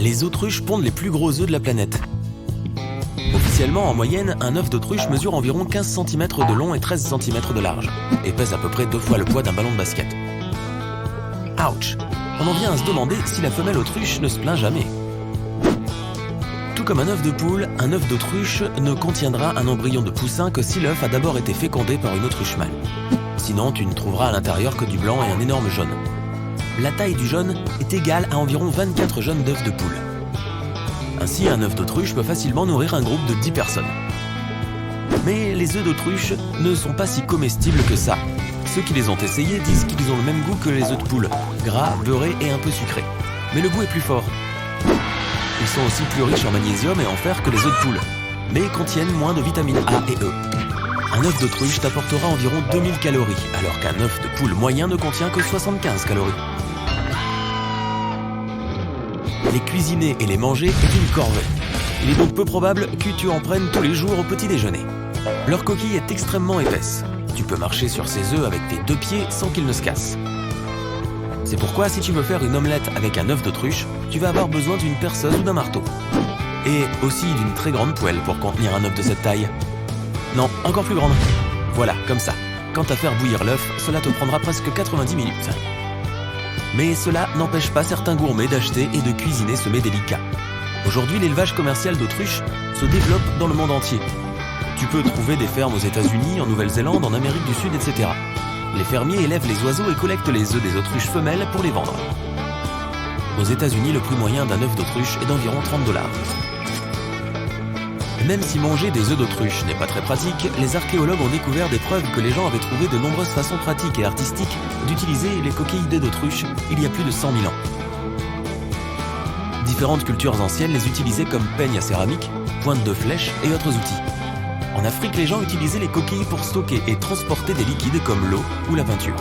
Les autruches pondent les plus gros œufs de la planète. Officiellement, en moyenne, un œuf d'autruche mesure environ 15 cm de long et 13 cm de large, et pèse à peu près 2 fois le poids d'un ballon de basket. Ouch! On en vient à se demander si la femelle autruche ne se plaint jamais. Tout comme un œuf de poule, un œuf d'autruche ne contiendra un embryon de poussin que si l'œuf a d'abord été fécondé par une autruche mâle. Sinon, tu ne trouveras à l'intérieur que du blanc et un énorme jaune. La taille du jaune est égale à environ 24 jaunes d'œufs de poule. Ainsi, un œuf d'autruche peut facilement nourrir un groupe de 10 personnes. Mais les œufs d'autruche ne sont pas si comestibles que ça. Ceux qui les ont essayés disent qu'ils ont le même goût que les œufs de poule, gras, beurrés et un peu sucrés. Mais le goût est plus fort. Ils sont aussi plus riches en magnésium et en fer que les œufs de poule, mais contiennent moins de vitamines A et E. Un œuf d'autruche t'apportera environ 2000 calories, alors qu'un œuf de poule moyen ne contient que 75 calories. Les cuisiner et les manger est une corvée. Il est donc peu probable que tu en prennes tous les jours au petit déjeuner. Leur coquille est extrêmement épaisse. Tu peux marcher sur ces œufs avec tes 2 pieds sans qu'ils ne se cassent. C'est pourquoi si tu veux faire une omelette avec un œuf d'autruche, tu vas avoir besoin d'une perceuse ou d'un marteau. Et aussi d'une très grande poêle pour contenir un œuf de cette taille. Non, encore plus grande. Voilà, comme ça. Quant à faire bouillir l'œuf, cela te prendra presque 90 minutes. Mais cela n'empêche pas certains gourmets d'acheter et de cuisiner ce mets délicat. Aujourd'hui, l'élevage commercial d'autruches se développe dans le monde entier. Tu peux trouver des fermes aux États-Unis, en Nouvelle-Zélande, en Amérique du Sud, etc. Les fermiers élèvent les oiseaux et collectent les œufs des autruches femelles pour les vendre. Aux États-Unis, le prix moyen d'un œuf d'autruche est d'environ 30 $. Même si manger des œufs d'autruche n'est pas très pratique, les archéologues ont découvert des preuves que les gens avaient trouvé de nombreuses façons pratiques et artistiques d'utiliser les coquilles d'œufs d'autruche il y a plus de 100 000 ans. Différentes cultures anciennes les utilisaient comme peignes à céramique, pointes de flèches et autres outils. En Afrique, les gens utilisaient les coquilles pour stocker et transporter des liquides comme l'eau ou la peinture.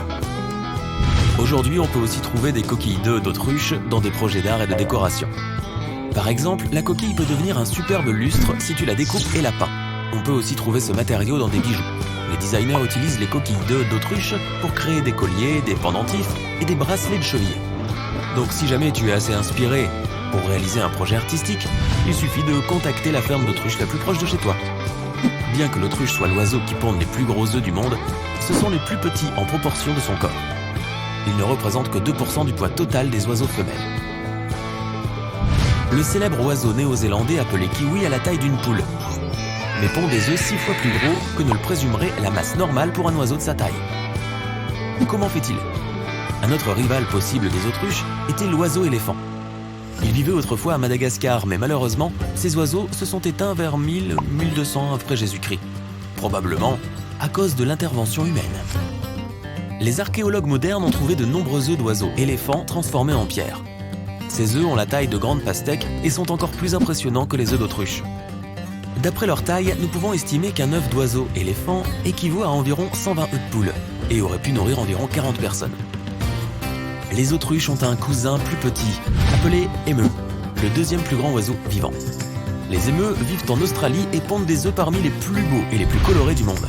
Aujourd'hui, on peut aussi trouver des coquilles d'œufs d'autruche dans des projets d'art et de décoration. Par exemple, la coquille peut devenir un superbe lustre si tu la découpes et la peins. On peut aussi trouver ce matériau dans des bijoux. Les designers utilisent les coquilles d'œufs d'autruche pour créer des colliers, des pendentifs et des bracelets de cheville. Donc si jamais tu es assez inspiré pour réaliser un projet artistique, il suffit de contacter la ferme d'autruche la plus proche de chez toi. Bien que l'autruche soit l'oiseau qui pond les plus gros œufs du monde, ce sont les plus petits en proportion de son corps. Il ne représente que 2% du poids total des oiseaux femelles. Le célèbre oiseau néo-zélandais appelé kiwi a la taille d'une poule, mais pond des œufs 6 fois plus gros que ne le présumerait la masse normale pour un oiseau de sa taille. Comment fait-il? Un autre rival possible des autruches était l'oiseau éléphant. Il vivait autrefois à Madagascar, mais malheureusement, ces oiseaux se sont éteints vers 1000-1200 après Jésus-Christ, probablement à cause de l'intervention humaine. Les archéologues modernes ont trouvé de nombreux œufs d'oiseaux éléphants transformés en pierre. Ces œufs ont la taille de grandes pastèques et sont encore plus impressionnants que les œufs d'autruche. D'après leur taille, nous pouvons estimer qu'un œuf d'oiseau éléphant équivaut à environ 120 œufs de poule et aurait pu nourrir environ 40 personnes. Les autruches ont un cousin plus petit, appelé émeu, le deuxième plus grand oiseau vivant. Les émeus vivent en Australie et pondent des œufs parmi les plus beaux et les plus colorés du monde.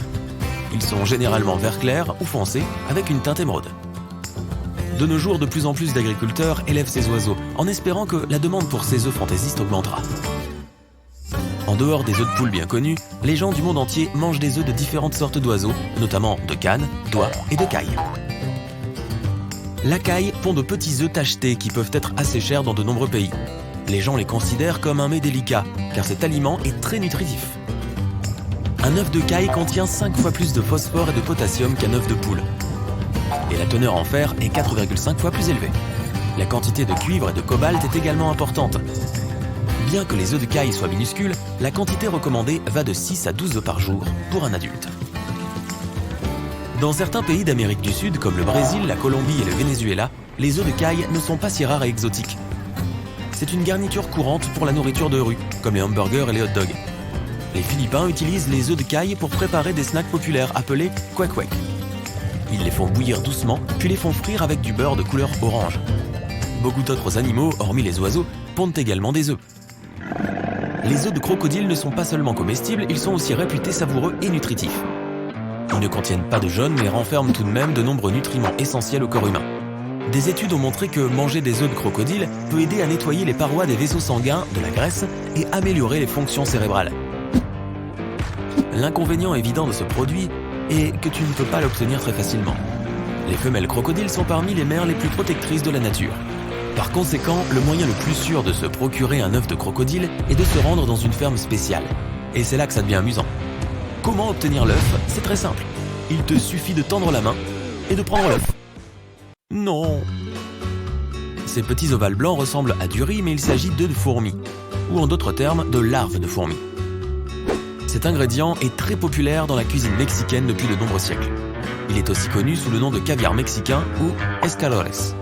Ils sont généralement vert clair ou foncé avec une teinte émeraude. De nos jours, de plus en plus d'agriculteurs élèvent ces oiseaux en espérant que la demande pour ces œufs fantaisistes augmentera. En dehors des œufs de poule bien connus, les gens du monde entier mangent des œufs de différentes sortes d'oiseaux, notamment de cane, d'oie et de caille. La caille pond de petits œufs tachetés qui peuvent être assez chers dans de nombreux pays. Les gens les considèrent comme un mets délicat, car cet aliment est très nutritif. Un œuf de caille contient 5 fois plus de phosphore et de potassium qu'un œuf de poule. Et la teneur en fer est 4,5 fois plus élevée. La quantité de cuivre et de cobalt est également importante. Bien que les œufs de caille soient minuscules, la quantité recommandée va de 6 à 12 œufs par jour pour un adulte. Dans certains pays d'Amérique du Sud, comme le Brésil, la Colombie et le Venezuela, les œufs de caille ne sont pas si rares et exotiques. C'est une garniture courante pour la nourriture de rue, comme les hamburgers et les hot dogs. Les Philippins utilisent les œufs de caille pour préparer des snacks populaires appelés kwek-kwek. Ils les font bouillir doucement, puis les font frire avec du beurre de couleur orange. Beaucoup d'autres animaux, hormis les oiseaux, pondent également des œufs. Les œufs de crocodile ne sont pas seulement comestibles, ils sont aussi réputés savoureux et nutritifs. Ils ne contiennent pas de jaune mais renferment tout de même de nombreux nutriments essentiels au corps humain. Des études ont montré que manger des œufs de crocodile peut aider à nettoyer les parois des vaisseaux sanguins, de la graisse, et améliorer les fonctions cérébrales. L'inconvénient évident de ce produit est que tu ne peux pas l'obtenir très facilement. Les femelles crocodiles sont parmi les mères les plus protectrices de la nature. Par conséquent, le moyen le plus sûr de se procurer un œuf de crocodile est de se rendre dans une ferme spéciale. Et c'est là que ça devient amusant. Comment obtenir l'œuf? C'est très simple. Il te suffit de tendre la main et de prendre l'œuf. Non! Ces petits ovales blancs ressemblent à du riz, mais il s'agit d'œufs de fourmis, ou en d'autres termes, de larves de fourmis. Cet ingrédient est très populaire dans la cuisine mexicaine depuis de nombreux siècles. Il est aussi connu sous le nom de caviar mexicain ou escalores.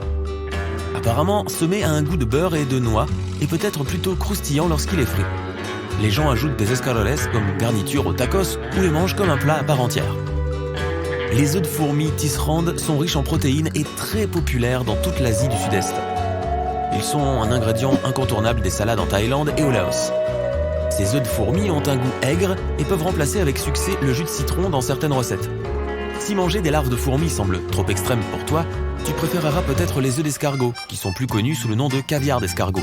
Apparemment, semé a un goût de beurre et de noix et peut être plutôt croustillant lorsqu'il est frit. Les gens ajoutent des escalores comme garniture aux tacos ou les mangent comme un plat à part entière. Les œufs de fourmi tisserand sont riches en protéines et très populaires dans toute l'Asie du Sud-Est. Ils sont un ingrédient incontournable des salades en Thaïlande et au Laos. Ces œufs de fourmi ont un goût aigre et peuvent remplacer avec succès le jus de citron dans certaines recettes. Si manger des larves de fourmis semble trop extrême pour toi, tu préféreras peut-être les œufs d'escargot, qui sont plus connus sous le nom de caviar d'escargot.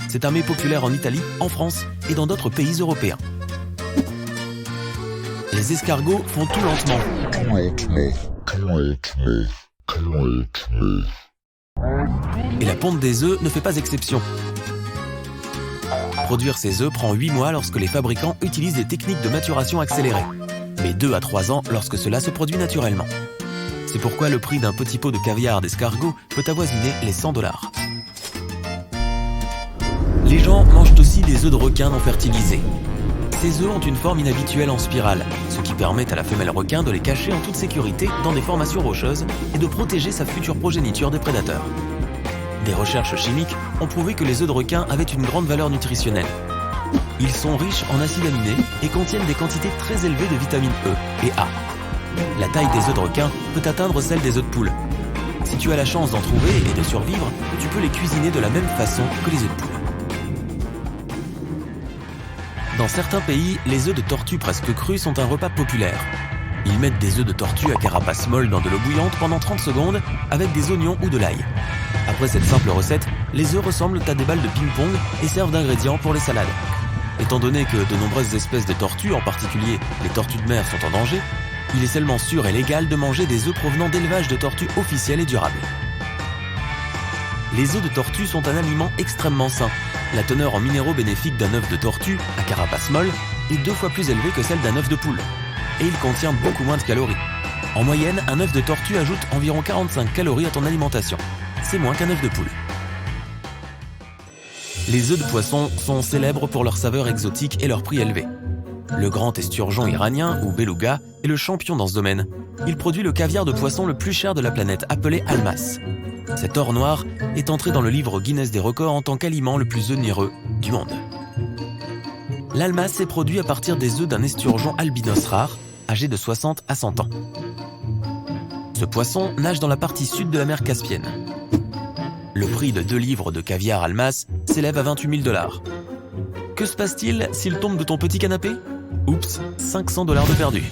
C'est un mets populaire en Italie, en France et dans d'autres pays européens. Les escargots font tout lentement. Et la ponte des œufs ne fait pas exception. Produire ces œufs prend 8 mois lorsque les fabricants utilisent des techniques de maturation accélérée, mais 2 à 3 ans lorsque cela se produit naturellement. C'est pourquoi le prix d'un petit pot de caviar d'escargot peut avoisiner les $100. Les gens mangent aussi des œufs de requin non fertilisés. Ces œufs ont une forme inhabituelle en spirale, ce qui permet à la femelle requin de les cacher en toute sécurité dans des formations rocheuses et de protéger sa future progéniture des prédateurs. Des recherches chimiques ont prouvé que les œufs de requin avaient une grande valeur nutritionnelle. Ils sont riches en acides aminés et contiennent des quantités très élevées de vitamines E et A. La taille des œufs de requin peut atteindre celle des œufs de poule. Si tu as la chance d'en trouver et de survivre, tu peux les cuisiner de la même façon que les œufs de poule. Dans certains pays, les œufs de tortue presque crus sont un repas populaire. Ils mettent des œufs de tortue à carapace molle dans de l'eau bouillante pendant 30 secondes avec des oignons ou de l'ail. Après cette simple recette, les œufs ressemblent à des balles de ping-pong et servent d'ingrédients pour les salades. Étant donné que de nombreuses espèces de tortues, en particulier les tortues de mer, sont en danger, il est seulement sûr et légal de manger des œufs provenant d'élevages de tortues officiels et durables. Les œufs de tortue sont un aliment extrêmement sain. La teneur en minéraux bénéfiques d'un œuf de tortue, à carapace molle, est 2 fois plus élevée que celle d'un œuf de poule. Et il contient beaucoup moins de calories. En moyenne, un œuf de tortue ajoute environ 45 calories à ton alimentation. C'est moins qu'un œuf de poule. Les œufs de poisson sont célèbres pour leur saveur exotique et leur prix élevé. Le grand esturgeon iranien, ou beluga, est le champion dans ce domaine. Il produit le caviar de poisson le plus cher de la planète, appelé almas. Cet or noir est entré dans le livre Guinness des records en tant qu'aliment le plus onéreux du monde. L'almas est produit à partir des œufs d'un esturgeon albinos rare, âgé de 60 à 100 ans. Ce poisson nage dans la partie sud de la mer Caspienne. Le prix de 2 livres de caviar almas s'élève à $28 000. Que se passe-t-il s'il tombe de ton petit canapé? Oups, $500 de perdu.